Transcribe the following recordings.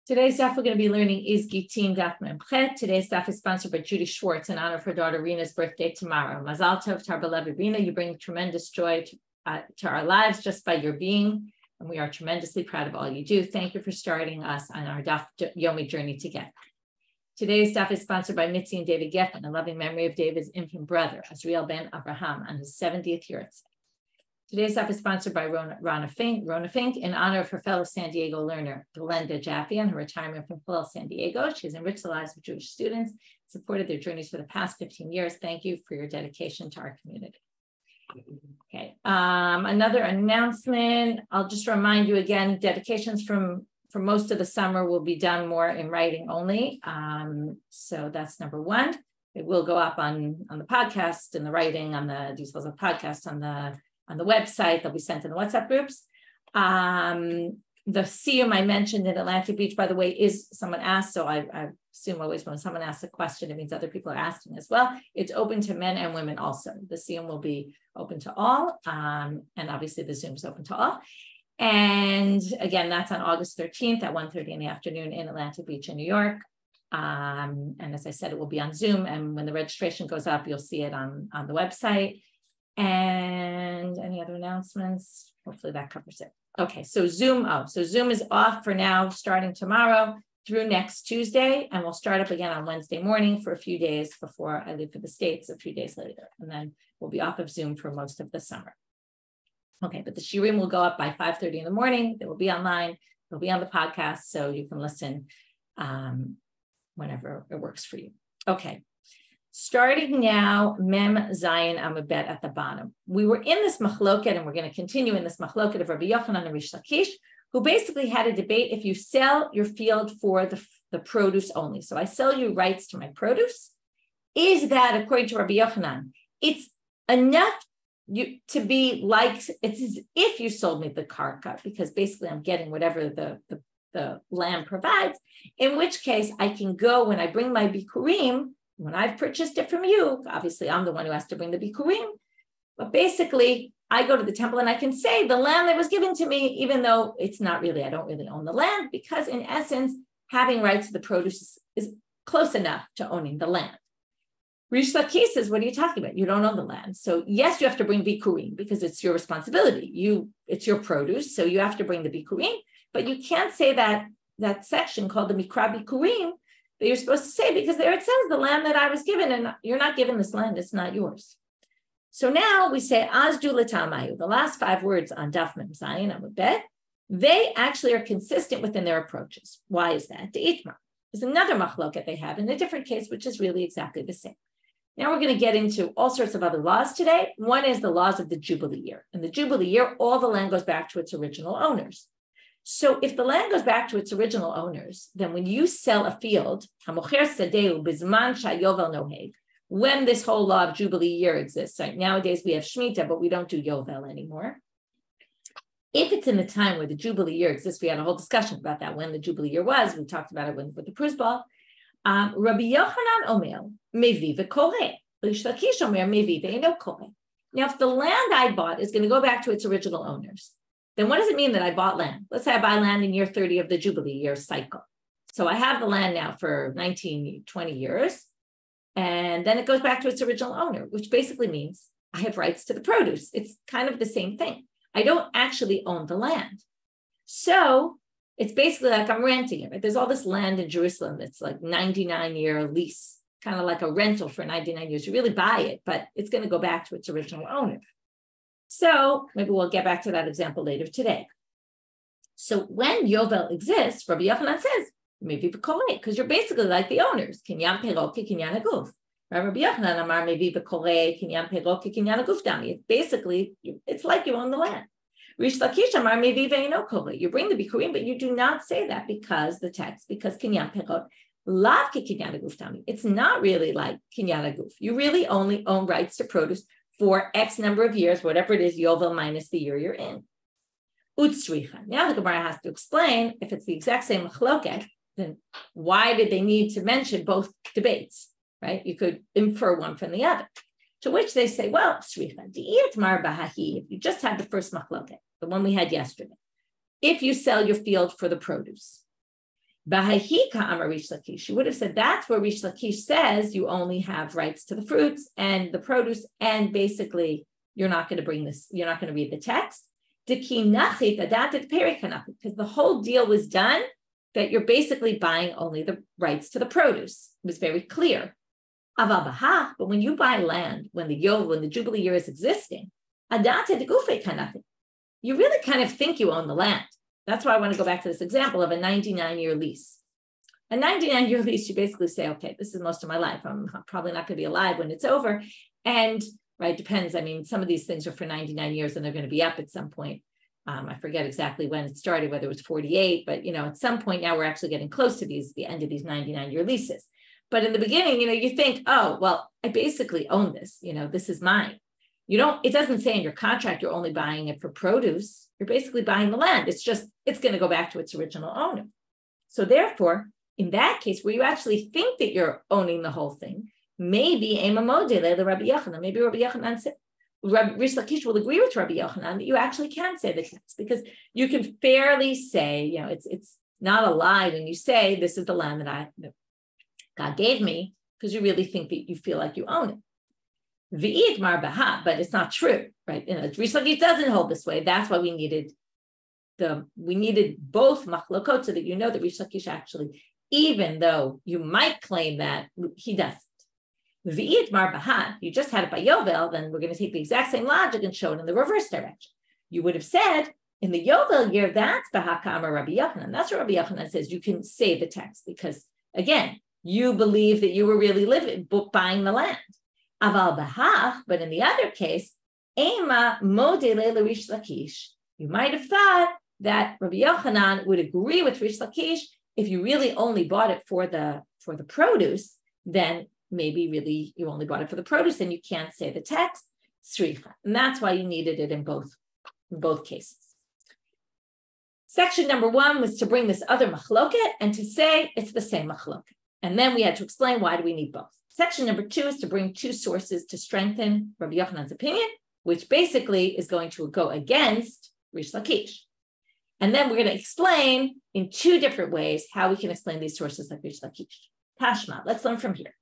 Today's daf we're going to be learning is Gittin daf memchet. Today's daf is sponsored by Judy Schwartz in honor of her daughter Rena's birthday tomorrow. Mazal tov tarbalevi Rena, you bring tremendous joy to our lives just by your being, and we are tremendously proud of all you do. Thank you for starting us on our daf Yomi journey together. Today's daf is sponsored by Mitzi and David Geffen, in loving memory of David's infant brother, Azriel ben Abraham, on his 70th year. Today's daf is sponsored by Rona Fink, in honor of her fellow San Diego learner, Glenda Jaffe, and her retirement from Hillel San Diego. She has enriched the lives of Jewish students, supported their journeys for the past 15 years. Thank you for your dedication to our community. Okay, another announcement. I'll just remind you again, dedications for most of the summer will be done more in writing only. So that's number one. It will go up on the podcast and the writing on the details of the podcast on the website. They'll be sent in the WhatsApp groups. The siyum I mentioned in Atlantic Beach, by the way, is someone asked. So I assume always when someone asks a question, it means other people are asking as well. It's open to men and women also. The siyum will be open to all. And obviously the Zoom is open to all. And again, that's on August 13th at 1:30 in the afternoon in Atlantic Beach in New York. And as I said, it will be on Zoom. And when the registration goes up, you'll see it on the website. And any other announcements? Hopefully that covers it. Okay, so Zoom is off for now, starting tomorrow through next Tuesday, and we'll start up again on Wednesday morning for a few days before I leave for the States a few days later, and then we'll be off of Zoom for most of the summer. Okay, but the shiurim will go up by 5:30 in the morning. They will be online. They'll be on the podcast, so you can listen whenever it works for you. Okay. Starting now, Mem Zayin Amabet at the bottom. We were in this machloket, and we're going to continue in this machloket of Rabbi Yochanan and Reish Lakish, who basically had a debate if you sell your field for the produce only. So I sell you rights to my produce. Is that, according to Rabbi Yochanan, it's enough to be like, it's as if you sold me the karka, because basically I'm getting whatever the land provides, in which case I can go when I bring my bikurim. When I've purchased it from you, obviously I'm the one who has to bring the bikurim, but basically I go to the temple and I can say the land that was given to me, even though it's not really, I don't really own the land, because in essence, having rights to the produce is close enough to owning the land. Reish Lakish says, what are you talking about? You don't own the land. So yes, you have to bring bikurim because it's your responsibility. It's your produce, so you have to bring the bikurim, but you can't say that section called the mikra bikurim that you're supposed to say, because there it says the land that I was given, and you're not given this land, it's not yours. So now we say azdu l'tamayu, the last 5 words on daf mem zayin amabet, they actually are consistent within their approaches. Why is that? The itma is another machloket they have in a different case, which is really exactly the same. Now we're going to get into all sorts of other laws today. One is the laws of the jubilee year. In the jubilee year, all the land goes back to its original owners. So if the land goes back to its original owners, then when you sell a field, when this whole law of jubilee year exists, right? Nowadays we have Shemitah, but we don't do Yovel anymore. If it's in the time where the jubilee year exists, we had a whole discussion about that, when the jubilee year was. We talked about it with the Prus ball. Rabbi Yochanan omer mevi v'koreh, Reish Lakish omer mevi ve'eno koreh. Now, if the land I bought is going to go back to its original owners, then what does it mean that I bought land? Let's say I buy land in year 30 of the jubilee year cycle. So I have the land now for 19, 20 years, and then it goes back to its original owner, which basically means I have rights to the produce. It's kind of the same thing. I don't actually own the land. So it's basically like I'm renting it, right? There's all this land in Jerusalem that's like 99-year lease, kind of like a rental for 99 years. You really buy it, but it's going to go back to its original owner. So maybe we'll get back to that example later today. So when Yovel exists, Rabbi Yochanan says, maybe because you're basically like the owners. Kinyan perok kinyan aguf. Rabbi Yochanan amar maybe kinyan perok kinyan aguf dami. Basically, it's like you own the land. Reish Lakish amar maybe ve'eno koreh. You bring the bikurim, but you do not say that because kinyan perok lav kinyan aguf dami. It's not really like kinyan aguf. You really only own rights to produce for X number of years, whatever it is, Yovel minus the year you're in. Utsricha. Now the Gemara has to explain, if it's the exact same machloket, then why did they need to mention both debates, right? You could infer one from the other. To which they say, well, Sricha, di'it mar bahahi, if you just had the first machloket, the one we had yesterday, if you sell your field for the produce, Bahahika Amar Reish Lakish, you would have said that's where Reish Lakish says you only have rights to the fruits and the produce, and basically you're not going to bring this, you're not going to read the text. Because the whole deal was done that you're basically buying only the rights to the produce. It was very clear. But when you buy land, when the jubilee year is existing, you really kind of think you own the land. That's why I want to go back to this example of a 99-year lease. A 99-year lease, you basically say, okay, this is most of my life. I'm probably not going to be alive when it's over. And right, depends. I mean, some of these things are for 99 years and they're going to be up at some point. I forget exactly when it started, whether it was 48, but at some point now we're actually getting close to the end of these 99-year leases. But in the beginning, you think, oh, well, I basically own this. This is mine. It doesn't say in your contract you're only buying it for produce. You're basically buying the land. It's going to go back to its original owner. So therefore, in that case, where you actually think that you're owning the whole thing, maybe Rabbi Yochanan, maybe Rabbi Yochanan said, Reish Lakish will agree with Rabbi Yochanan that you actually can say the text, because you can fairly say, it's not a lie when you say this is the land that God gave me, because you really think that you feel like you own it. V'it mar baha, but it's not true, right? Reish Lakish doesn't hold this way. That's why we needed both machlokot, so that that Reish Lakish actually, even though you might claim that, he doesn't. V'it mar baha, you just had it by Yovel, then we're going to take the exact same logic and show it in the reverse direction. You would have said in the Yovel year, that's bahaka amar Rabbi Yochanan. That's what Rabbi Yochanan says. You can say the text because, again, you believe that you were really buying the land. Aval bahach, but in the other case, ema modele Reish Lakish. You might have thought that Rabbi Yochanan would agree with Reish Lakish if you really only bought it for the produce. Then maybe really you only bought it for the produce, and you can't say the text sricha, and that's why you needed it in both cases. Section number 1 was to bring this other machloket and to say it's the same machloket, and then we had to explain why do we need both. Section number 2 is to bring 2 sources to strengthen Rabbi Yochanan's opinion, which basically is going to go against Reish Lakish. And then we're going to explain in 2 different ways how we can explain these sources like Reish Lakish. Tashma, let's learn from here.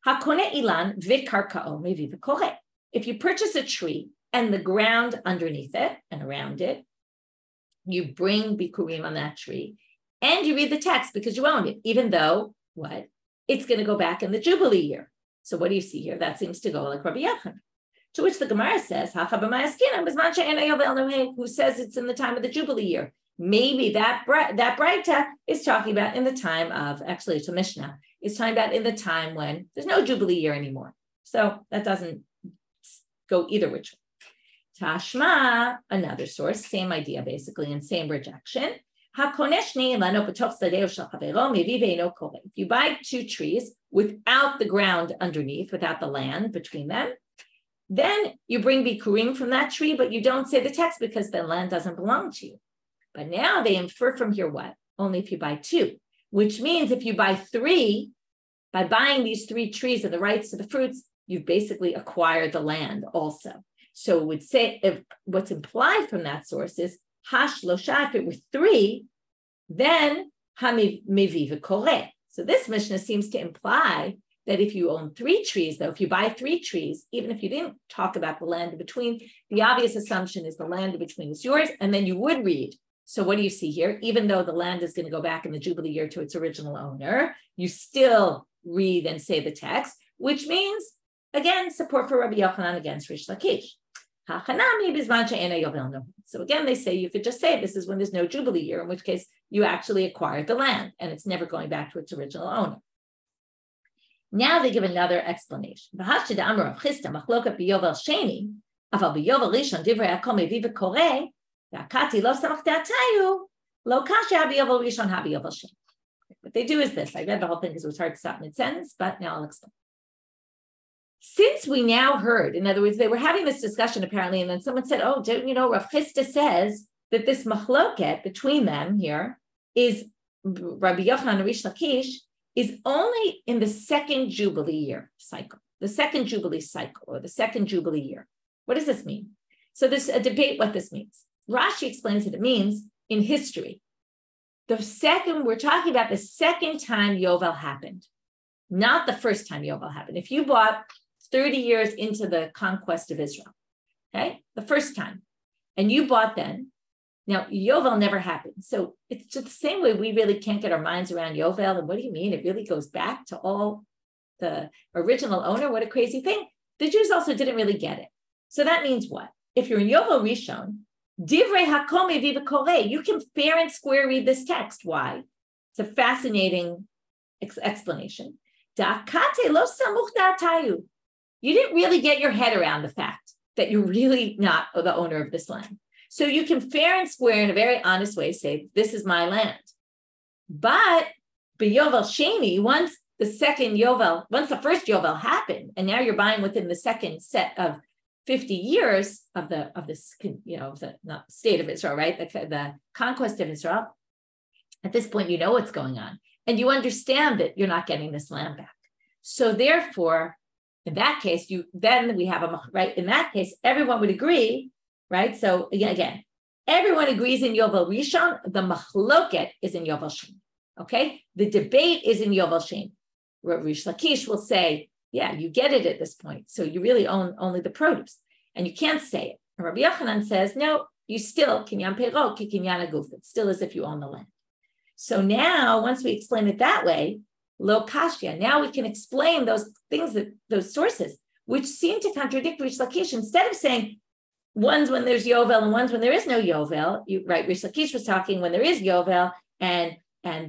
Hakone ilan v'karkao mevi v'koreh. If you purchase a tree and the ground underneath it and around it, you bring bikurim on that tree and you read the text because you own it, even though what? It's going to go back in the jubilee year. So what do you see here? That seems to go like Rabbi Yochanan. To which the Gemara says, who says it's in the time of the jubilee year. Maybe that braita is talking about in the time of, actually it's a Mishna, it's talking about in the time when there's no jubilee year anymore. So that doesn't go either which way. Tashma, another source, same idea basically, and same rejection. If you buy 2 trees without the ground underneath, without the land between them, then you bring bikurim from that tree, but you don't say the text because the land doesn't belong to you. But now they infer from here what? Only if you buy 2, which means if you buy 3, by buying these 3 trees and the rights to the fruits, you've basically acquired the land also. So it would say, if what's implied from that source is, if it were 3, then hamivi v'koreh. So this Mishnah seems to imply that if you own 3 trees, though, if you buy 3 trees, even if you didn't talk about the land in between, the obvious assumption is the land in between is yours, and then you would read. So what do you see here? Even though the land is going to go back in the jubilee year to its original owner, you still read and say the text, which means, again, support for Rabbi Yochanan against Reish Lakish. So again, they say you could just say this is when there's no jubilee year, in which case you actually acquired the land and it's never going back to its original owner. Now they give another explanation. What they do is this. I read the whole thing because it was hard to stop mid-sentence, but now I'll explain. Since we now heard, in other words, they were having this discussion apparently, and then someone said, oh, don't you know, Rav Chisda says that this machloket between them here is Rabbi Yochanan and Reish Lakish is only in the second jubilee year cycle, the second jubilee cycle, or the second jubilee year. What does this mean? So there's a debate what this means. Rashi explains that it means in history. We're talking about the second time Yovel happened, not the first time Yovel happened. If you bought 30 years into the conquest of Israel, okay, the first time, and you bought then, now Yovel never happened. So it's just the same way we really can't get our minds around Yovel. And what do you mean? It really goes back to all the original owner. What a crazy thing. The Jews also didn't really get it. So that means what? If you're in Yovel Rishon, Divrei Hakomi Viva Kore, you can fair and square read this text. Why? It's a fascinating explanation. Da'akate lo samuch da'atayu. You didn't really get your head around the fact that you're really not the owner of this land. So you can fair and square in a very honest way say, this is my land. But Yovel Sheni, once the first Yovel happened, and now you're buying within the second set of 50 years of the not state of Israel, right? The conquest of Israel. At this point, you know what's going on, and you understand that you're not getting this land back. So therefore, in that case, we have right. In that case, everyone would agree, right? So again, everyone agrees in Yovel Rishon. The machloket is in Yovel Sheni. Okay, the debate is in Yovel Sheni. Reish Lakish will say, yeah, you get it at this point. So you really own only the produce, and you can't say it. And Rabbi Yochanan says, no, you still kinyan peiro ki kinyan aguf. It's still as if you own the land. So now, once we explain it that way, lo kashya. Now we can explain those things, those sources, which seem to contradict Reish Lakish. Instead of saying one's when there's Yovel and one's when there is no Yovel, right? Reish Lakish was talking when there is Yovel, and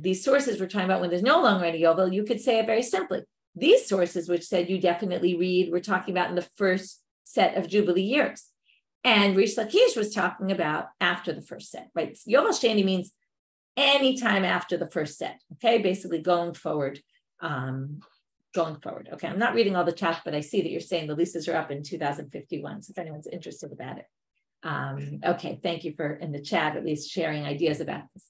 these sources we're talking about when there's no longer any Yovel. You could say it very simply. These sources, which said you definitely read, we're talking about in the first set of jubilee years. And Reish Lakish was talking about after the first set, right? Yovel Sheni means any time after the first set, okay? Basically going forward. Okay, I'm not reading all the chat, but I see that you're saying the leases are up in 2051. So if anyone's interested about it. Okay, thank you for in the chat at least sharing ideas about this.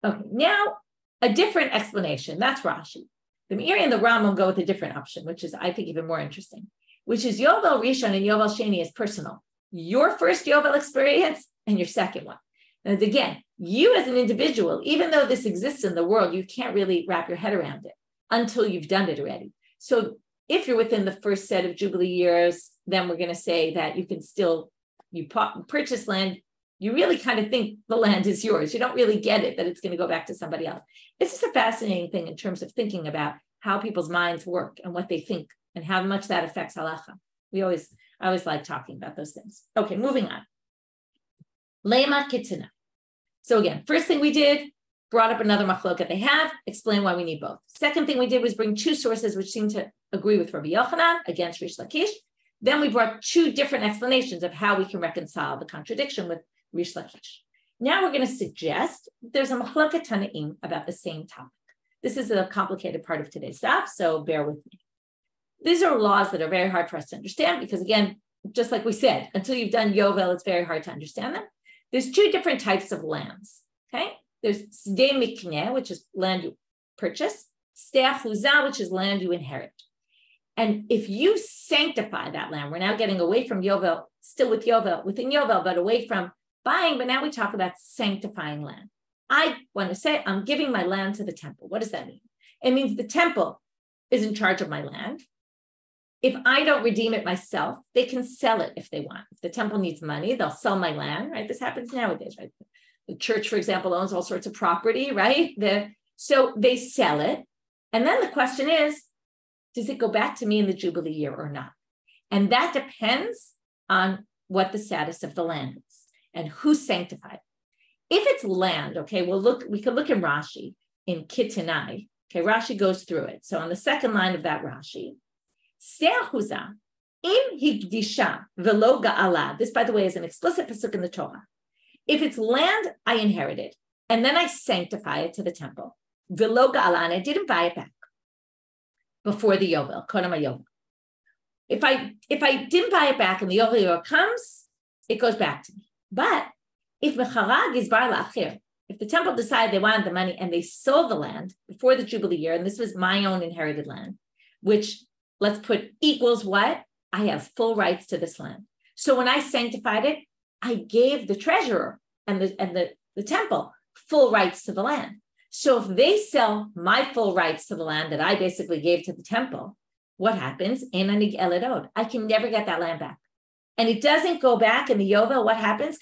Okay, now a different explanation. That's Rashi. The Meir and the Rambam go with a different option, which is, I think, even more interesting, which is Yovel Rishon and Yovel Sheni is personal. Your first Yovel experience and your second one. And again, you as an individual, even though this exists in the world, you can't really wrap your head around it until you've done it already. So if you're within the first set of jubilee years, then we're going to say that you can still, you purchase land. You really kind of think the land is yours. You don't really get it, that it's going to go back to somebody else. It's just a fascinating thing in terms of thinking about how people's minds work and what they think and how much that affects halacha. I always like talking about those things. Okay, moving on. Lema kitzina. So again, first thing we did, brought up another machloket they have, explain why we need both. Second thing we did was bring two sources which seem to agree with Rabbi Yochanan against Reish Lakish. Then we brought two different explanations of how we can reconcile the contradiction with Reish Lakish. Now we're going to suggest there's a machloket tanaim about the same topic. This is a complicated part of today's stuff, so bear with me. These are laws that are very hard for us to understand because, again, just like we said, until you've done Yovel, it's very hard to understand them. There's two different types of lands, okay? There's Sdei Mikneh, which is land you purchase, Sdei Achuzah, which is land you inherit. And if you sanctify that land, we're now getting away from Yovel, still with Yovel, within Yovel, but away from buying, but now we talk about sanctifying land. I want to say I'm giving my land to the temple. What does that mean? It means the temple is in charge of my land. If I don't redeem it myself, they can sell it if they want. If the temple needs money, they'll sell my land, right? This happens nowadays, right? The church, for example, owns all sorts of property, right? So they sell it. And then the question is, does it go back to me in the Jubilee year or not? And that depends on what the status of the land is and who sanctified it. If it's land, okay, we can look in Rashi in Gittin. Okay, Rashi goes through it. So on the second line of that Rashi, Se'ahuza, im higdisha velo ga'ala. This, by the way, is an explicit pasuk in the Torah. If it's land I inherited, and then I sanctify it to the temple, velo ga'ala, and I didn't buy it back before the Yovel, kodem Yovel. If I didn't buy it back and the Yovel comes, it goes back to me. But if mecharag is bar la'achir, if the temple decided they wanted the money and they sold the land before the Jubilee year, and this was my own inherited land, which let's put equals what? I have full rights to this land. So when I sanctified it, I gave the treasurer and the temple full rights to the land. So if they sell my full rights to the land that I basically gave to the temple, what happens? I can never get that land back. And it doesn't go back in the Yovel. What happens?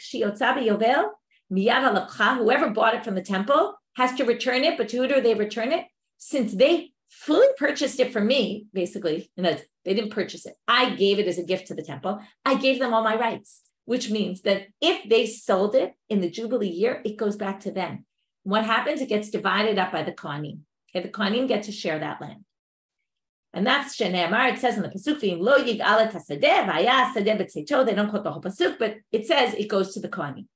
Whoever bought it from the temple has to return it, but to who do they return it? Since they fully purchased it from me, basically, and they didn't purchase it. I gave it as a gift to the temple. I gave them all my rights, which means that if they sold it in the Jubilee year, it goes back to them. What happens? It gets divided up by the Kohanim. Okay, the Kohanim get to share that land. And that's Shene'emar. It says in the Pasuk, lo yig'al et hasadeh v'haya hasadeh b'tzeito. They don't quote the whole Pasuk, but it says it goes to the Kohanim.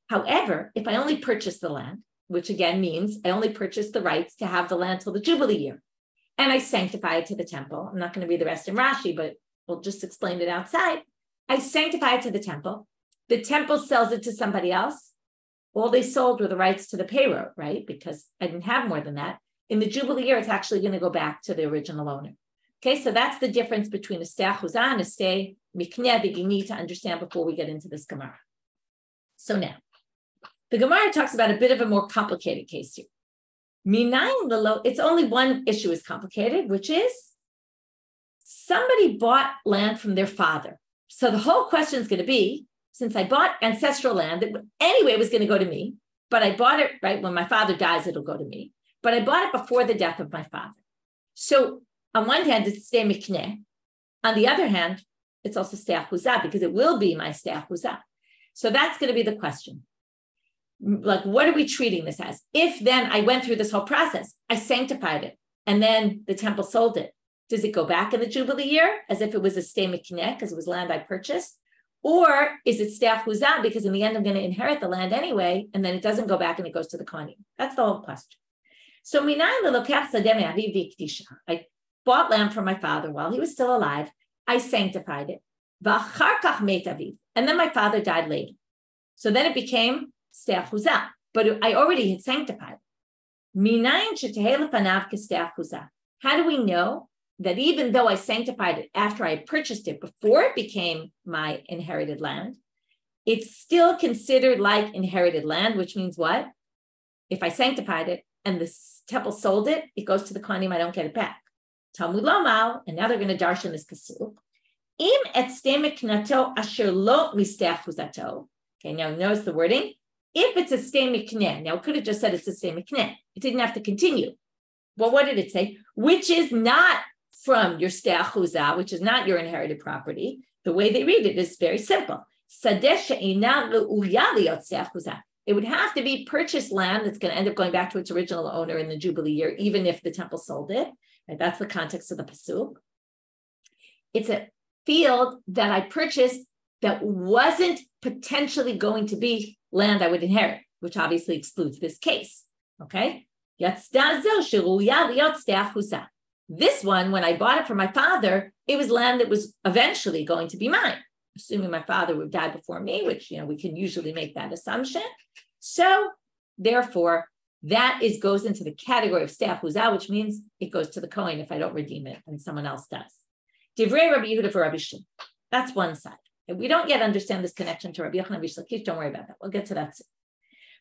However, if I only purchase the land, which again means I only purchase the rights to have the land till the Jubilee year, and I sanctify it to the temple. I'm not going to read the rest in Rashi, but we'll just explain it outside. I sanctify it to the temple. The temple sells it to somebody else. All they sold were the rights to the payroll, right? Because I didn't have more than that. In the Jubilee year, it's actually going to go back to the original owner. Okay, so that's the difference between a stei achuzah and a stei mikneh that you need to understand before we get into this Gemara. So now, the Gemara talks about a bit of a more complicated case here. It's only one issue is complicated, which is somebody bought land from their father. So the whole question is going to be, since I bought ancestral land that anyway was going to go to me, but I bought it, right, when my father dies, it'll go to me. But I bought it before the death of my father. So on one hand, it's stei mikneh. On the other hand, it's also stei achuzah because it will be my stei achuzah. So that's going to be the question. Like, what are we treating this as? If then I went through this whole process, I sanctified it, and then the temple sold it, does it go back in the Jubilee year as if it was a stei mikneh because it was land I purchased? Or is it stei achuzah because in the end I'm going to inherit the land anyway, and then it doesn't go back and it goes to the Kohanim? That's the whole question. So I bought land from my father while he was still alive. I sanctified it. And then my father died later. So then it became stei achuzah, but I already had sanctified. How do we know that even though I sanctified it after I purchased it, before it became my inherited land, it's still considered like inherited land, which means what? If I sanctified it and the temple sold it, it goes to the Kohanim, I don't get it back. Talmud Lomal, and now they're going to darshan this pasuk. Im et stei miknato asher lo mistei achuzato. Okay, now notice the wording. If it's a stei mikneh, now it could have just said it's a stei mikneh. It didn't have to continue. Well, what did it say? Which is not from your stei achuzah, which is not your inherited property. The way they read it is very simple. Sadeh she'ina le'uya liot stei achuzah. It would have to be purchased land that's going to end up going back to its original owner in the Jubilee year, even if the temple sold it. Right? That's the context of the pasuk. It's a field that I purchased that wasn't potentially going to be land I would inherit, which obviously excludes this case. Okay? This one, when I bought it from my father, it was land that was eventually going to be mine, assuming my father would die before me, which, we can usually make that assumption. So therefore, that goes into the category of stei achuzah, which means it goes to the Kohen if I don't redeem it and someone else does. Divrei Rabbi Yehuda for Rabbi Shimon. That's one side. And we don't yet understand this connection to Rabbi Yochanan Reish Lakish. Don't worry about that. We'll get to that soon.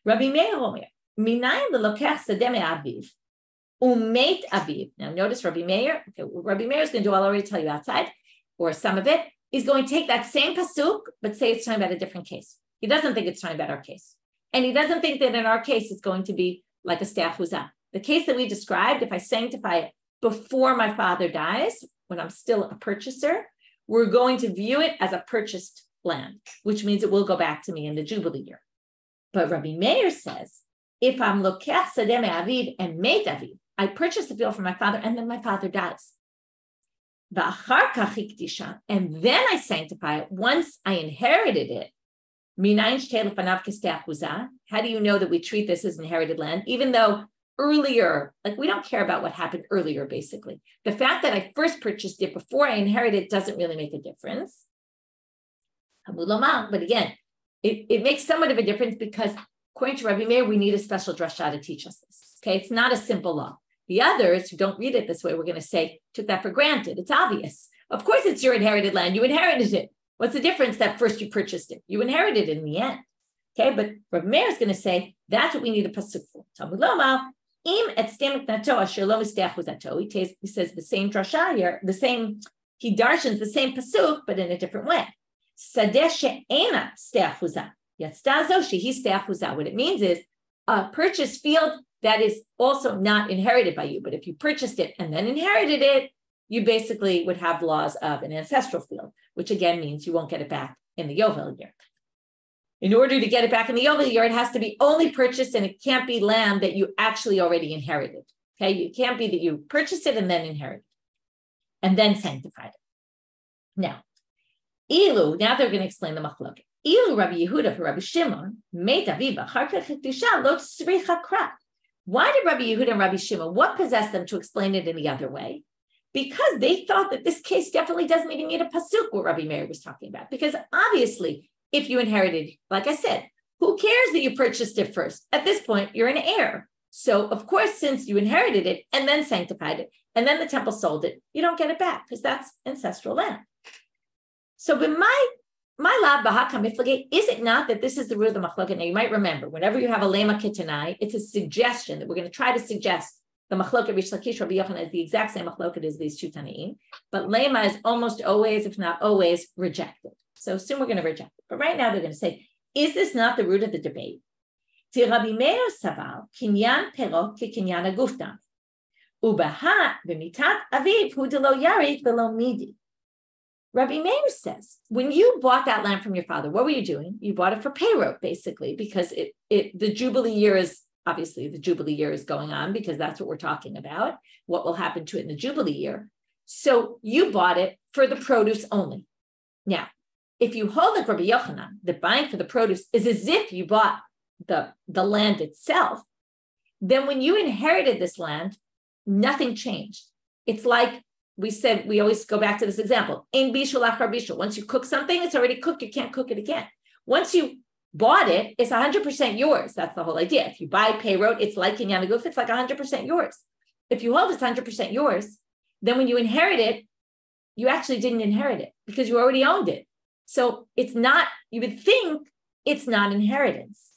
Rabbi Meir Omer, minayin lelokech sadeh me'aviv umeit aviv. Now notice Rabbi Meir. Okay, what Rabbi Meir is going to do, I'll already tell you outside, or some of it, is going to take that same pasuk, but say it's talking about a different case. He doesn't think it's talking about our case. And he doesn't think that in our case, it's going to be like a stei achuzah. The case that we described, if I sanctify it before my father dies, when I'm still a purchaser, we're going to view it as a purchased land, which means it will go back to me in the Jubilee year. But Rabbi Meir says, if I'm lokech sadeh me'aviv and meit aviv, I purchased the field from my father and then my father dies. And then I sanctify it once I inherited it. How do you know that we treat this as inherited land, even though earlier, like we don't care about what happened earlier, basically. The fact that I first purchased it before I inherited it doesn't really make a difference. But again, it makes somewhat of a difference because according to Rabbi Meir, we need a special drasha to teach us this. Okay, it's not a simple law. The others who don't read it this way, we're going to say, took that for granted. It's obvious. Of course, it's your inherited land. You inherited it. What's the difference that first you purchased it? You inherited it in the end. Okay, but Rabbi Meir is going to say that's what we need a pasuk for. Talmud Lomar, im et stem knato asher lo misteach uzato. He says the same drasha here, he darshans the same pasuk, but in a different way. Sadeh she'ena steach uzah. Yatzdazo shehi steach uzah. What it means is a purchased field that is also not inherited by you. But if you purchased it and then inherited it, you basically would have laws of an ancestral field, which again means you won't get it back in the Yovel year. In order to get it back in the Yovel year, it has to be only purchased, and it can't be land that you actually already inherited. Okay, it can't be that you purchased it and then inherited, and then sanctified it. Now they're going to explain the machlok. Ilu Rabbi Yehuda for Rabbi Shimon, meit aviva charkach kedusha lo tzricha kra. Why did Rabbi Yehuda and Rabbi Shimon, what possessed them to explain it in the other way? Because they thought that this case definitely doesn't even need a pasuk, what Rabbi Meir was talking about. Because obviously, if you inherited, like I said, who cares that you purchased it first? At this point, you're an heir. So, of course, since you inherited it and then sanctified it, and then the temple sold it, you don't get it back because that's ancestral land. So, but my lab bahakam iflage, is it not that this is the root of the machloket? Now, you might remember, whenever you have a lema kitanai, it's a suggestion that we're going to try to suggest the machloket Reish Lakish, Rabbi Yochanan is the exact same machloket as these two tanaim, but lema is almost always, if not always, rejected. So soon we're going to reject it. But right now they're going to say, is this not the root of the debate? Rabbi Meir savar kinyan perot kinyan aguftam, ubaha b'mitat aviv hu delo yarik velo midi. Rabbi Meir says, when you bought that land from your father, what were you doing? You bought it for payroll, basically, because the jubilee year is, obviously the jubilee year is going on, because that's what we're talking about, what will happen to it in the jubilee year. So you bought it for the produce only. Now, if you hold like Rabbi Yochanan, that buying for the produce is as if you bought the land itself, then when you inherited this land, nothing changed. It's like we said, we always go back to this example. Ein bishul achar bishul. Once you cook something, it's already cooked. You can't cook it again. Once you bought it, it's 100% yours. That's the whole idea. If you buy payroll, it's like kinyan aguf, it's like 100% yours. If you hold it's 100% yours, then when you inherit it, you actually didn't inherit it because you already owned it. So it's not, you would think it's not inheritance.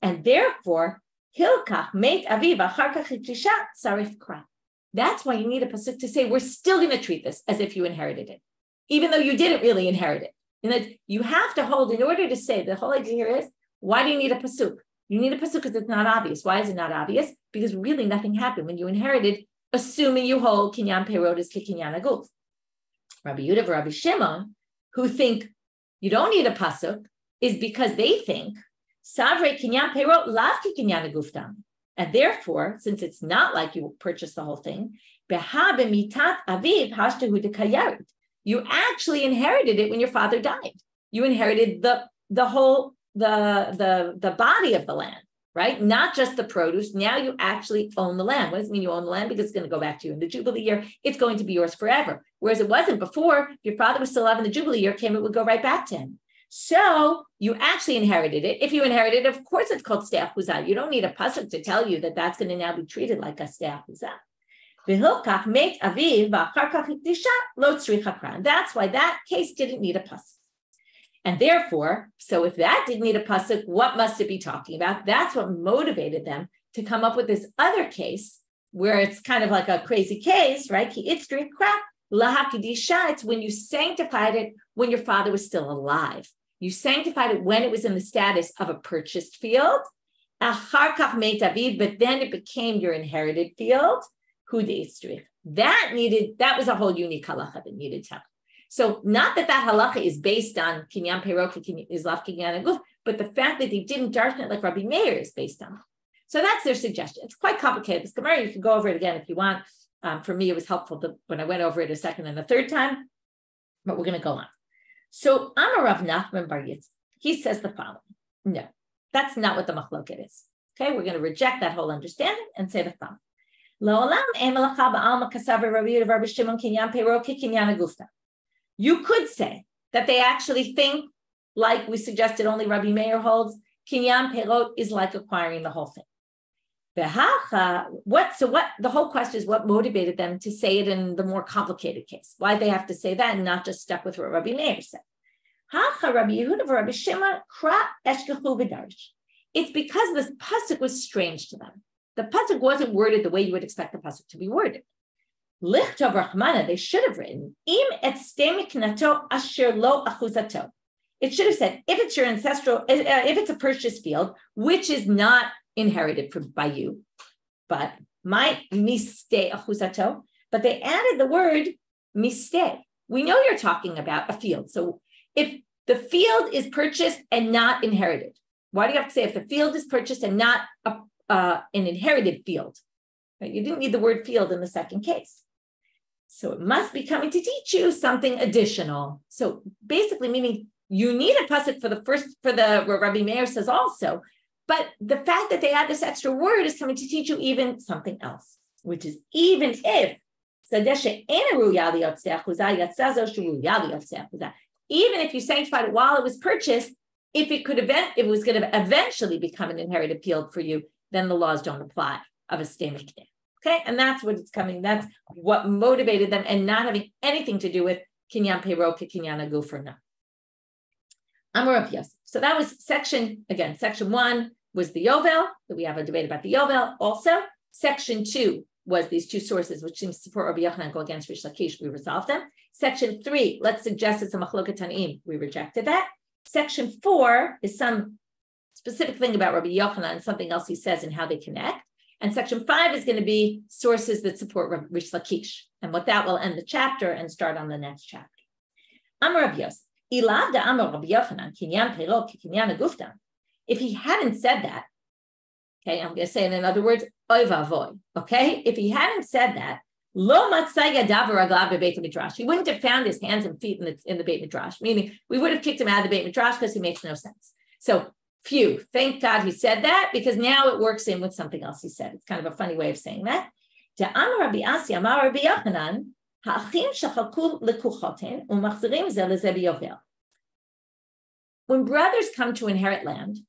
And therefore, hilkach meit aviva charkach iktisha sarif kra. That's why you need a pasuk to say, we're still going to treat this as if you inherited it, even though you didn't really inherit it. And that you have to hold, in order to say, the whole idea here is, why do you need a pasuk? You need a pasuk because it's not obvious. Why is it not obvious? Because really nothing happened when you inherited, assuming you hold kinyan perot is kinyan aguf. Rabbi Yehuda and Rabbi Shimon, who think you don't need a pasuk, is because they think savrei kinyan perot lav kinyan aguftam. And therefore, since it's not like you purchased the whole thing, beha b'mitat aviv hashtahu dekayarit. You actually inherited it when your father died. You inherited the whole the body of the land, right? Not just the produce. Now you actually own the land. What does it mean you own the land? Because it's going to go back to you in the jubilee year. It's going to be yours forever. Whereas it wasn't before. If your father was still alive in the jubilee year came, it would go right back to him. So you actually inherited it. If you inherited it, of course it's called steach huzah. You don't need a pasuk to tell you that that's going to now be treated like a steach huzah. That's why that case didn't need a pasuk. And therefore, so if that didn't need a pasuk, what must it be talking about? That's what motivated them to come up with this other case where it's kind of like a crazy case, right? It's when you sanctified it when your father was still alive. You sanctified it when it was in the status of a purchased field. But then it became your inherited field. That was a whole unique halacha that needed to happen. So not that halacha is based on kinyan perot is laf kinyan aguf, but the fact that they didn't darken it like Rabbi Meir is based on. So that's their suggestion. It's quite complicated. This Gemara, you can go over it again if you want. For me, it was helpful when I went over it a second and a third time, but we're going to go on. So Amar Rav Nachman bar Yitzchak, he says the following. No, that's not what the machloket is. Okay, we're going to reject that whole understanding and say the following. You could say that they actually think, like we suggested, only Rabbi Meir holds, kinyan perot is like acquiring the whole thing. What the whole question is, what motivated them to say it in the more complicated case? Why they have to say that and not just stuck with what Rabbi Meir said? It's because this pasuk was strange to them. The pasuk wasn't worded the way you would expect the pasuk to be worded. Lichtov Rahmana, they should have written, Im et stemiknato asher lo achuzato. It should have said, if it's your ancestral, if it's a purchased field, which is not inherited by you, but my miste achuzato, but they added the word miste. We know you're talking about a field. So if the field is purchased and not inherited, why do you have to say if the field is purchased and not an inherited field? Right? You didn't need the word field in the second case. So it must be coming to teach you something additional. So basically meaning you need a pasuk for where Rabbi Meir says also, but the fact that they add this extra word is coming to teach you even something else, which is even if even if you sanctified it while it was purchased, if it was going to eventually become an inherited field for you, then the laws don't apply of a stemik. Okay, and that's what it's coming. That's what motivated them, and not having anything to do with kinyan peiro kinyan aguf or not. Amar Yosef. So that was section 1 was the Yovel, that we have a debate about the Yovel. Also, section 2 was these two sources, which seems to support Rabbi Yochanan, go against Reish Lakish. We resolved them. Section 3, let's suggest it's a machloket tanaim. We rejected that. Section 4 is some specific thing about Rabbi Yochanan, something else he says and how they connect. And section 5 is going to be sources that support Reish Lakish, and what that will end the chapter and start on the next chapter. Amar Rabbi Yosef. If he hadn't said that, okay, I'm going to say it in other words, oy vavoy, okay? If he hadn't said that, lo matzai yadav v'raglav bebeit midrash, he wouldn't have found his hands and feet in the Beit Midrash, meaning we would have kicked him out of the Beit Midrash because he makes no sense. So, phew, thank God he said that, because now it works in with something else he said. It's kind of a funny way of saying that. Amar Rabbi Asi, Amar Rabbi Yochanan, when brothers come to inherit land,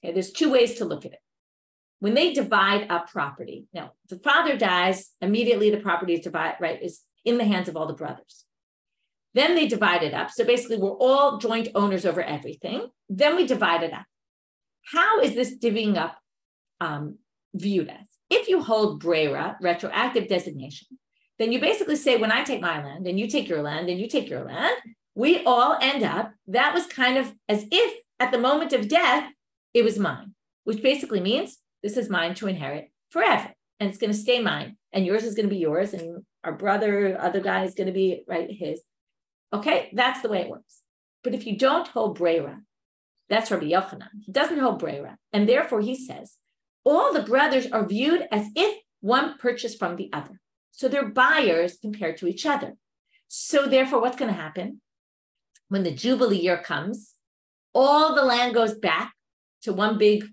okay, there's two ways to look at it. When they divide up property, now the father dies, immediately the property is divided, right, is in the hands of all the brothers. Then they divide it up. So basically we're all joint owners over everything. Then we divide it up. How is this divvying up viewed as? If you hold breira, retroactive designation, then you basically say, when I take my land and you take your land and you take your land, we all end up, that was kind of as if at the moment of death, it was mine, which basically means this is mine to inherit forever. And it's going to stay mine. And yours is going to be yours. And our other guy is going to be, right, his. Okay, that's the way it works. But if you don't hold breira, that's Rabbi Yochanan. He doesn't hold breira. And therefore he says, all the brothers are viewed as if one purchased from the other. So they're buyers compared to each other. So therefore, what's going to happen? When the jubilee year comes, all the land goes back to one big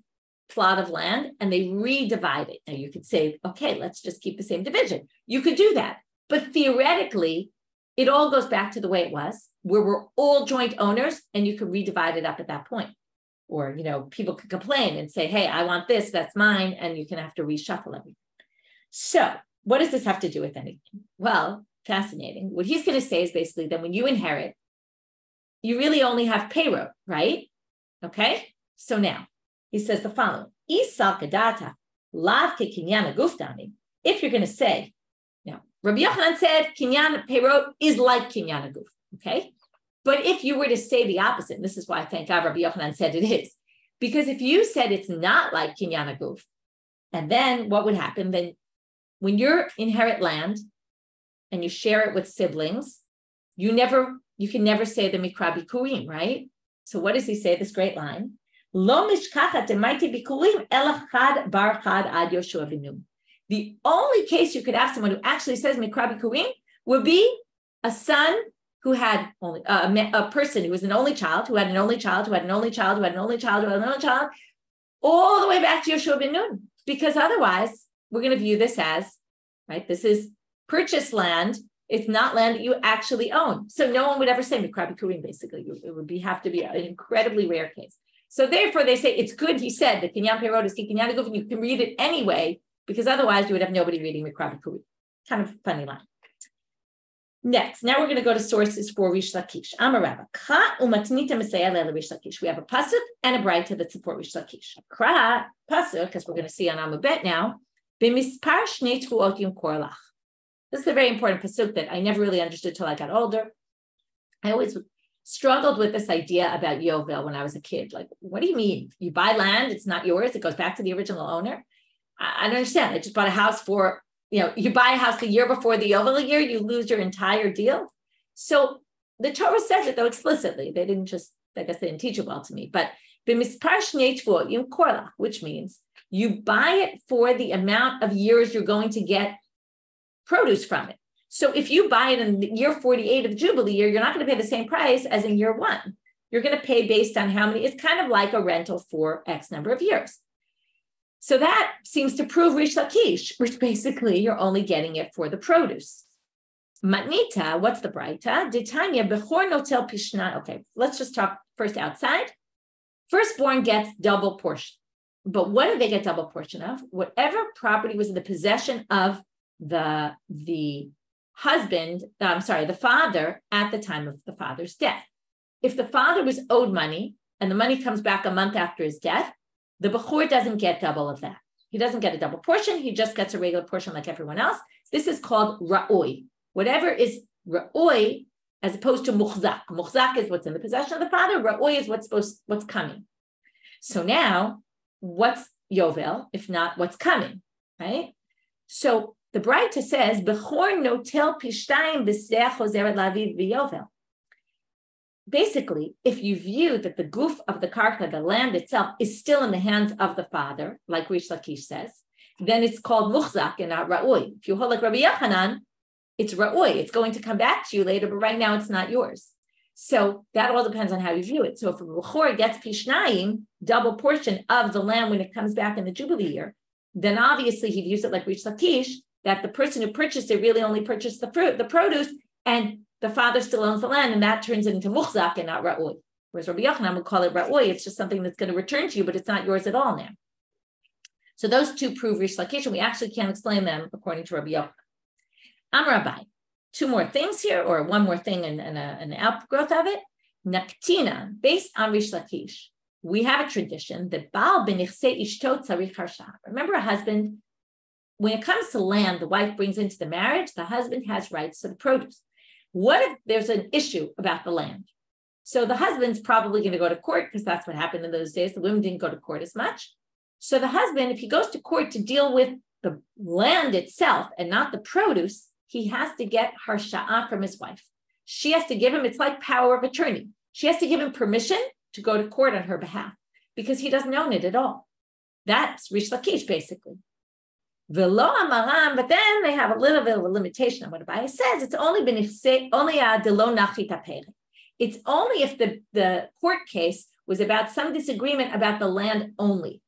plot of land and they redivide it. Now you could say, okay, let's just keep the same division. You could do that. But theoretically, it all goes back to the way it was, where we're all joint owners, and you could redivide it up at that point. Or, people could complain and say, hey, I want this, that's mine, and you can have to reshuffle everything. So what does this have to do with anything? Well, fascinating. What he's going to say is basically that when you inherit, you really only have payroll, right? Okay. So now he says the following: Isal kadata lav ke kinyan guftani. If you're going to say, now Rabbi Yochanan said kinyan payroll is like kinyan guf. Okay. But if you were to say the opposite, and this is why thank God Rabbi Yochanan said it is, because if you said it's not like kinyan guf, and then what would happen? Then when you inherit land and you share it with siblings, you can never say the mikra bikurim, right? So what does he say? This great line: Lo mishkachat demaiti bikurim ela chad bar chad ad Yoshua b'nu. The only case you could have someone who actually says mikra bikurim would be a son who had only a person who was an only child, who had an only child, who had an only child, who had an only child, who had an only child, all the way back to Yoshua ben Nun. Because otherwise, we're going to view this as, right, this is purchased land. It's not land that you actually own. So no one would ever say mikra bikurim, basically. It would have to be an incredibly rare case. So therefore, they say it's good, he said, that kinyan peirot is kinyan guf, and you can read it anyway, because otherwise you would have nobody reading mikra bikurim. Kind of funny line. Next, now we're going to go to sources for Reish Lakish. Amar Rabba, Kra umatnita mesayeh Reish Lakish. We have a pasuk and a braita that support Reish Lakish. Kra pasuk, because we're going to see on Amud Bet now. B'mispar shnei tfuot yimkor lach. This is a very important pasuk that I never really understood till I got older. I always struggled with this idea about Yovel when I was a kid. Like, what do you mean? You buy land, it's not yours, it goes back to the original owner? I don't understand. I just bought a house for, you buy a house the year before the Yovel year, you lose your entire deal. So the Torah says it though explicitly. They didn't just, I guess they didn't teach it well to me, but which means you buy it for the amount of years you're going to get produce from it. So if you buy it in year 48 of the jubilee year, you're not going to pay the same price as in year 1. You're going to pay based on how many, it's kind of like a rental for X number of years. So that seems to prove Reish Lakish, which basically you're only getting it for the produce. Matnita, what's the braita? Ditanya bechor notel pishna. Okay, let's just talk first outside. Firstborn gets double portion. But what do they get double portion of? Whatever property was in the possession of the husband, the father at the time of the father's death. If the father was owed money and the money comes back a month after his death, the bechor doesn't get double of that. He doesn't get a double portion. He just gets a regular portion like everyone else. This is called ra'oi. Whatever is ra'oi, as opposed to muchzak. Muchzak is what's in the possession of the father. Ra'oi is what's coming. So now, what's yovel, if not what's coming, right? So the braita says, "Bechor notel pishtayim b'sdeach chozeret laviv v'yovel." Basically, if you view that the goof of the karka, the land itself, is still in the hands of the father, like Reish Lakish says, then it's called muchzak and not ra'oi. If you hold like Rabbi Yochanan, it's ra'oi. It's going to come back to you later, but right now it's not yours. So that all depends on how you view it. So if a bechor gets pishnayim, double portion of the land when it comes back in the jubilee year, then obviously he views it like Reish Lakish, that the person who purchased it really only purchased the fruit, the produce, and the father still owns the land, and that turns it into muchzak and not ra'oi. Whereas Rabbi Yochanan would call it ra'oi. It's just something that's going to return to you, but it's not yours at all now. So those two prove Reish Lakish, and we actually can't explain them according to Rabbi Yochanan. Amar Rabbi. 2 more things here, or 1 more thing and an outgrowth of it. Naktina, based on Reish Lakish, we have a tradition that Baal b'nichsei ishto tzarich harsha. Remember, a husband, when it comes to land, the wife brings into the marriage, the husband has rights to the produce. What if there's an issue about the land? So the husband's probably going to go to court, because that's what happened in those days. The women didn't go to court as much. So the husband, if he goes to court to deal with the land itself and not the produce, he has to get harsha'ah from his wife. She has to give him, it's like power of attorney. She has to give him permission to go to court on her behalf because he doesn't own it at all. That's Reish Lakish, basically. V'lo amaram, but then they have a little bit of a limitation on what Abaye says. It's only delo nachit pere. It's only if the court case was about some disagreement about the land only.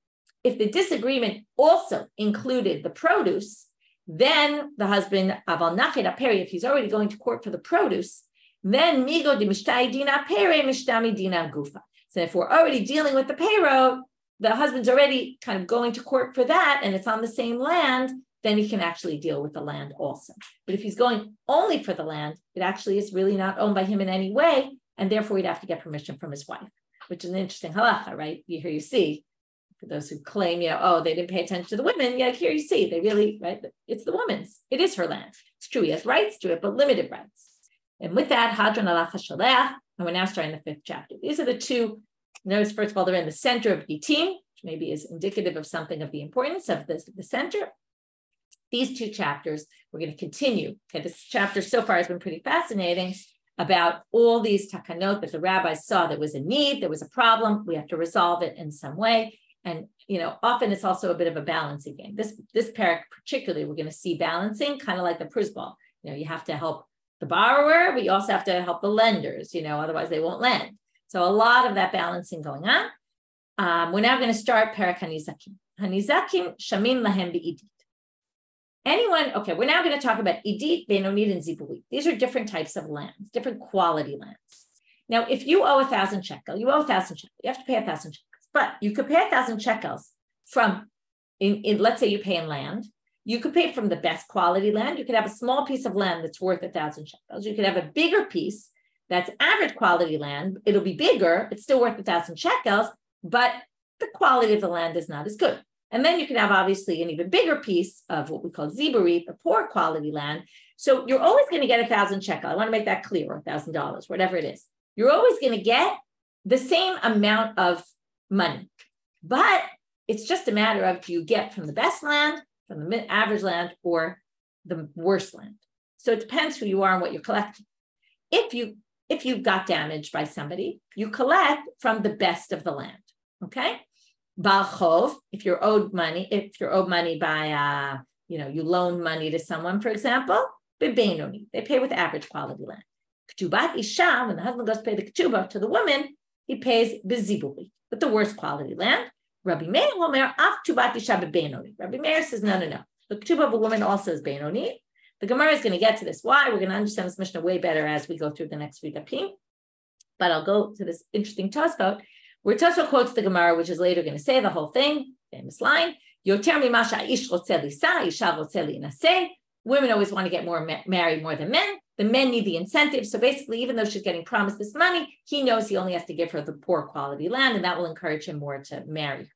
If the disagreement also included the produce, then the husband, aval nachit pere, if he's already going to court for the produce, then migo de mishtai dina pere mishtami dina gufa. So if we're already dealing with the payroll, the husband's already kind of going to court for that, and it's on the same land, then he can actually deal with the land also. But if he's going only for the land, it actually is really not owned by him in any way, and therefore he'd have to get permission from his wife, which is an interesting halacha, right? Here you see, for those who claim, they didn't pay attention to the women, here you see, they really, right? It's the woman's. It is her land. It's true, he has rights to it, but limited rights. And with that, Hadran alacha shalech, and we're now starting the 5th chapter. These are the 2. Notice, first of all, they're in the center of Gittin, which maybe is indicative of something of the importance of the center. These 2 chapters, we're going to continue. Okay, this chapter so far has been pretty fascinating about all these takanot that the rabbis saw there was a need, there was a problem, we have to resolve it in some way. And, often it's also a bit of a balancing game. This parak particularly, we're going to see balancing, kind of like the prus ball. You have to help the borrower, but you also have to help the lenders, otherwise they won't lend. So a lot of that balancing going on. We're now going to start parak hanizakim. Hanizakim shamin lahem beidit. We're now going to talk about idit, beinonit, and ziburit. These are different types of lands, different quality lands. Now, if you owe 1,000 shekel, you owe 1,000 shekel. You have to pay 1,000 shekels. But you could pay 1,000 shekels from, let's say you pay in land. You could pay from the best quality land. You could have a small piece of land that's worth 1,000 shekels. You could have a bigger piece that's average quality land. It'll be bigger. It's still worth 1,000 shekels, but the quality of the land is not as good. And then you can have obviously an even bigger piece of what we call ziburit, the poor quality land. So you're always going to get 1,000 shekel. I want to make that clear, or $1,000, whatever it is. You're always going to get the same amount of money, but it's just a matter of, do you get from the best land, from the average land, or the worst land? So it depends who you are and what you're collecting. If you got damaged by somebody, you collect from the best of the land. Okay. Bal chov, if you're owed money by, you loan money to someone, for example, beinonit, they pay with average quality land. Ketubat isha, when the husband goes to pay the ketuba to the woman, he pays ziburit, with the worst quality land. Rabbi Meir omer af ketubat isha beinonit. Rabbi Meir says, no. The ketuba of a woman also is beinonit. The Gemara is going to get to this. Why? We're going to understand this Mishna way better as we go through the next few dapim. But I'll go to this interesting Tosfot, where Tosfot quotes the Gemara, which is later going to say the whole thing, famous line, Yoter mimasha ish rotzeh lisa, isha rotzeh lienaseh. Women always want to get married more than men. The men need the incentive. So basically, even though she's getting promised this money, he knows he only has to give her the poor quality land, and that will encourage him more to marry her.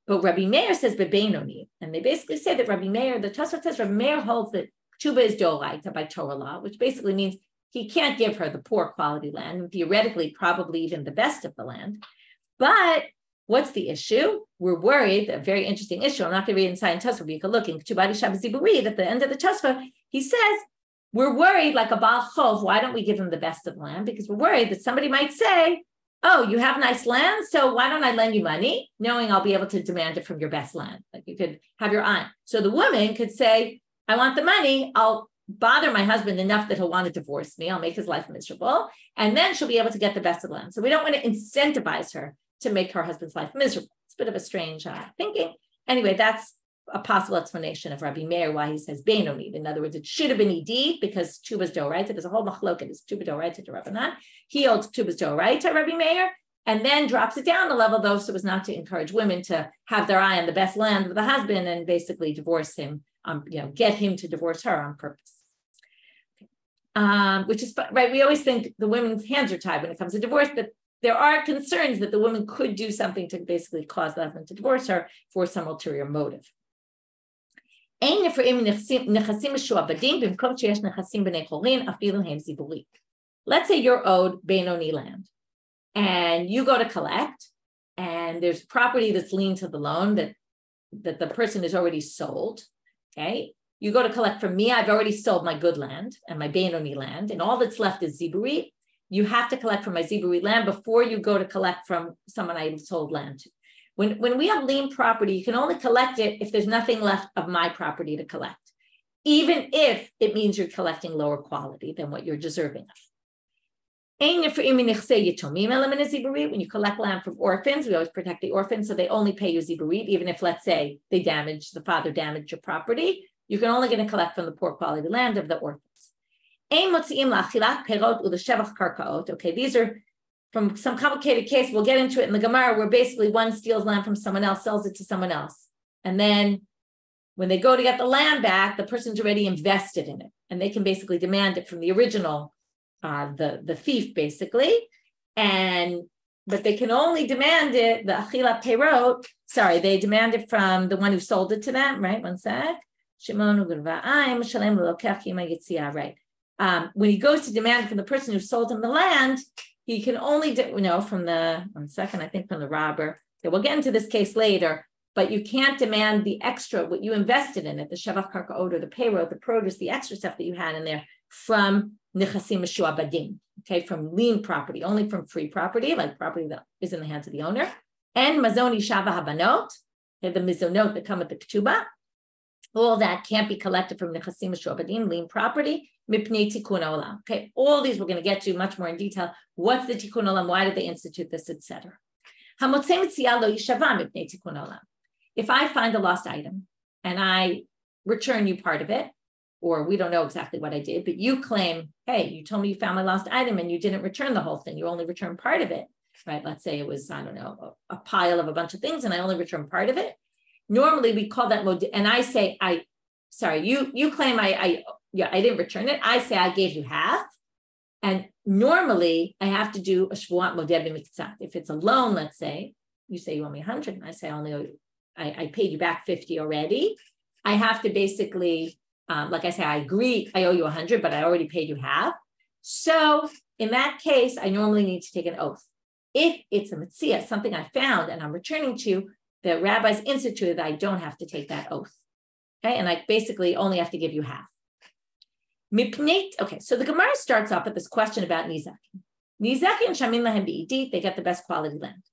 But Rabbi Meir says beinonit, and they basically say that Rabbi Meir, the Tosfot says Rabbi Meir holds that ketuba is doraita by Torah law, which basically means he can't give her the poor quality land, and theoretically, probably even the best of the land. But what's the issue? We're worried, a very interesting issue. I'm not going to read inside in Tosfot, but you can look in Ketubah ziburit at the end of the Tosfot. He says, we're worried like a Baal Chov, why don't we give him the best of the land? Because we're worried that somebody might say, oh, you have nice land, so why don't I lend you money, knowing I'll be able to demand it from your best land? Like you could have your aunt. So the woman could say, I want the money, I'll bother my husband enough that he'll want to divorce me, I'll make his life miserable, and then she'll be able to get the best of the land. So we don't want to incentivize her to make her husband's life miserable. It's a bit of a strange thinking. Anyway, that's a possible explanation of Rabbi Meir, why he says beinonit. In other words, it should have been idit because ketuba's doraita. There's a whole machloket, it's ketuba doraita to Rabbanit. He holds ketuba's doraita, Rabbi Meir, and then drops it down a level, though, so as not to encourage women to have their eye on the best land of the husband and basically divorce him, get him to divorce her on purpose. Which is right. We always think the women's hands are tied when it comes to divorce, but there are concerns that the woman could do something to basically cause the husband to divorce her for some ulterior motive. Let's say you're owed beinonit land, and you go to collect, and there's property that's liened to the loan that the person has already sold. Okay, you go to collect from me. I've already sold my good land and my beinonit land, and all that's left is ziburit. You have to collect from my ziburit land before you go to collect from someone I sold land to. When we have lien property, you can only collect it if there's nothing left of my property to collect, even if it means you're collecting lower quality than what you're deserving of. When you collect land from orphans, we always protect the orphans, so they only pay you ziburit, even if, let's say, the father damaged your property, you can only get to collect from the poor quality land of the orphans. Okay, these are from some complicated case. We'll get into it in the Gemara, where basically one steals land from someone else, sells it to someone else. And then when they go to get the land back, the person's already invested in it. And they can basically demand it from the original, the thief, basically. But they can only demand it, the achilat perot, they demand it from the one who sold it to them, right? One sec. Right. When he goes to demand from the person who sold him the land, he can only from the robber. Okay, we'll get into this case later, but you can't demand the extra, what you invested in it, the shavach karkaot or the payroll, the produce, the extra stuff that you had in there from nechasim mishuabadim, okay, from lien property, only from free property, like property that is in the hands of the owner, and mazoni shava habanot, the mizonot that come with the ketuba. All that can't be collected from nechasim mishuabadim, lien property. Mipnei tikkun olam. Okay, all these we're going to get to much more in detail. What's the tikkun olam? Why did they institute this, etc. If I find a lost item and I return you part of it, or we don't know exactly what I did, but you claim, hey, you told me you found my lost item and you didn't return the whole thing. You only returned part of it, right? Let's say it was, a pile of a bunch of things and I only returned part of it. Normally we call that, and I say, you claim I didn't return it. I say I gave you half. And normally I have to do a shvuat modeh b'mitzat. If it's a loan, let's say, you say you owe me 100, and I say I paid you back 50 already. I have to basically, like I say, I agree, I owe you 100, but I already paid you half. So in that case, I normally need to take an oath. If it's a mitzvah, something I found and I'm returning to, the rabbis instituted that I don't have to take that oath. Okay, and I basically only have to give you half. Okay, so the Gemara starts off with this question about nizakin. Nizakin shamin lahem idit, they get the best quality land.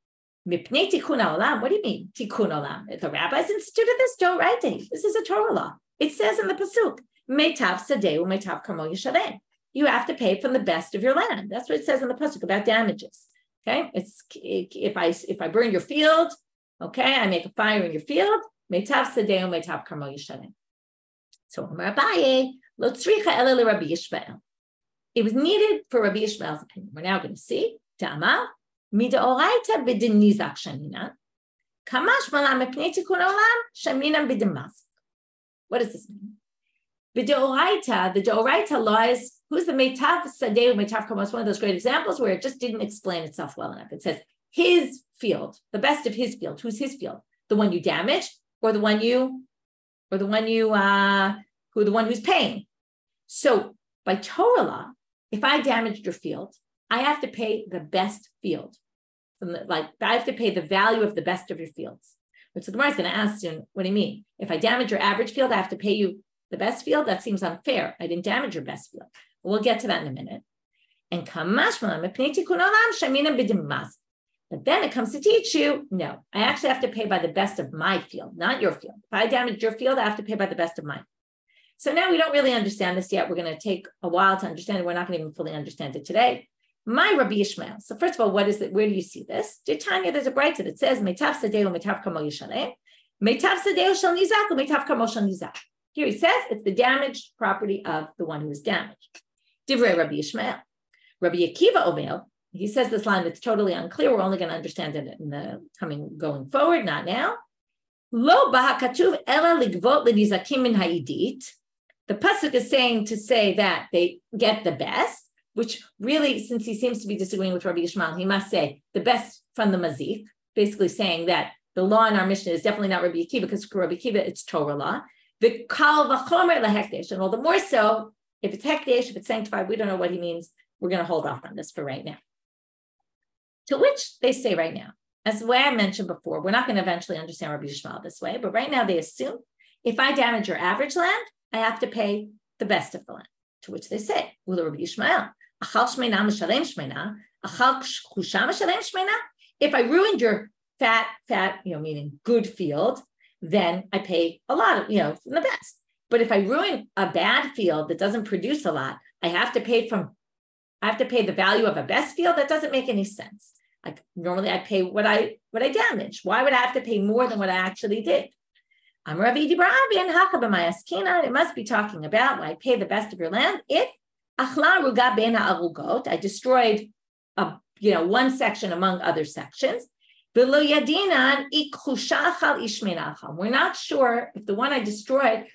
Mipnei tikkun olam, what do you mean, tikkun olam? The rabbis instituted this, don't write it. This is a Torah law. It says in the pasuk, meitav sadeu, meitav karmo yishalem. You have to pay from the best of your land. That's what it says in the pasuk about damages. Okay, if I burn your field, okay, I make a fire in your field, meitav sadeu, meitav karmo yishalem. So Amar Abaye, lo tzricha ela Rabbi Yishmael. It was needed for Rabbi Yishmael's opinion. We're now going to see Ta'amar midaoraita b'din nizak shamina kamash malam mepnei tikkun olam shaminam b'dimas. What does this mean? B'deoraita, the deoraita law is who's the meitav sadeu meitav karmo. One of those great examples where it just didn't explain itself well enough. It says his field, the best of his field. Who's his field? The one you damaged, or the one who's paying. So by Torah law, if I damaged your field, I have to pay the best field. I have to pay the value of the best of your fields. Which the Gemara is going to ask soon, what do you mean? If I damage your average field, I have to pay you the best field? That seems unfair. I didn't damage your best field. We'll get to that in a minute. And but then it comes to teach you, no, I actually have to pay by the best of my field, not your field. If I damaged your field, I have to pay by the best of mine. So now we don't really understand this yet. We're going to take a while to understand it. We're not going to even fully understand it today. My Rabbi Yishmael. So first of all, what is it? Where do you see this? Tanya, there's a braita that says, meitav sadeu, meitav karmo yishalem. Meitav sadeu shel nizak, meitav karmo shel nizak. Here he says it's the damaged property of the one who is damaged. Divrei Rabbi Yishmael. Rabbi Akiva omer, he says this line that's totally unclear. We're only going to understand it in the going forward, not now. Lo bahakatuv ela ligvot lenizakim min ha'idit. The pasuk is saying to say that they get the best, which really, since he seems to be disagreeing with Rabbi Yishmael, he must say the best from the mazik, basically saying that the law in our Mishna is definitely not Rabbi Akiva, because for Rabbi Akiva, it's Torah law. The kal v'chomer lahekdesh, and all the more so, if it's hekdesh, if it's sanctified, we don't know what he means. We're going to hold off on this for right now. To which they say right now, as the way I mentioned before, we're not going to eventually understand Rabbi Yishmael this way, but right now they assume if I damage your average land, I have to pay the best of the land. To which they say, Ula Rabbi Yishmael, if I ruined your fat, meaning good field, then I pay a lot of, from the best. But if I ruin a bad field that doesn't produce a lot, I have to pay the value of a best field. That doesn't make any sense. Like normally I pay what I damaged. Why would I have to pay more than what I actually did? It must be talking about when I pay the best of your land. If I destroyed one section among other sections. We're not sure if the one I destroyed,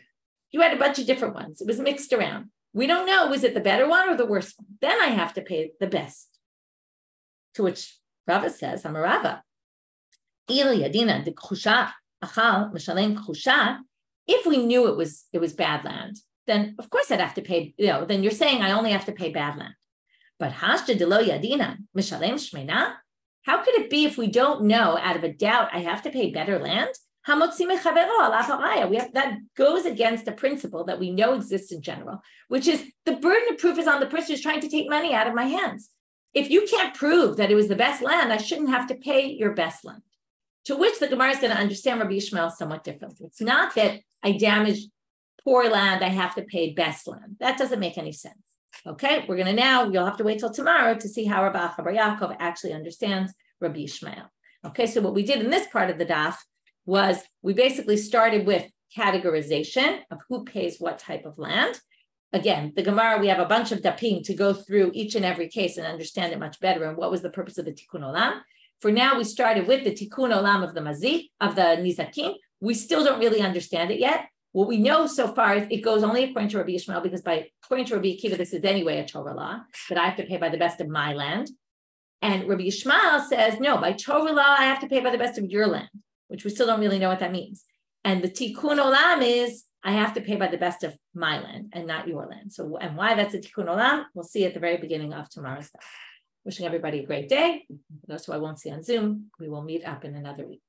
you had a bunch of different ones. It was mixed around. We don't know, was it the better one or the worse one? Then I have to pay the best. To which Rava says, I'm a Rava. If we knew it was bad land, then of course I'd have to pay, then you're saying I only have to pay bad land. But how could it be if we don't know, out of a doubt, I have to pay better land? That goes against a principle that we know exists in general, which is the burden of proof is on the person who's trying to take money out of my hands. If you can't prove that it was the best land, I shouldn't have to pay your best land. To which the Gemara is going to understand Rabbi Yishmael somewhat differently. It's not that I damaged poor land, I have to pay best land. That doesn't make any sense. Okay, we're going to you'll have to wait till tomorrow to see how Rabbi Akiva actually understands Rabbi Yishmael. Okay, so what we did in this part of the daf was we basically started with categorization of who pays what type of land. Again, the Gemara, we have a bunch of dapim to go through each and every case and understand it much better and what was the purpose of the tikkun olam. For now, we started with the tikkun olam of the mazik, of the nizakim. We still don't really understand it yet. What we know so far is it goes only according to Rabbi Yishmael, because according to Rabbi Akiva, this is anyway a Torah law, that I have to pay by the best of my land. And Rabbi Yishmael says, no, by Torah law, I have to pay by the best of your land, which we still don't really know what that means. And the tikkun olam is, I have to pay by the best of my land and not your land. So, and why that's a tikkun olam, we'll see at the very beginning of tomorrow's stuff. Wishing everybody a great day. For those who I won't see on Zoom, we will meet up in another week.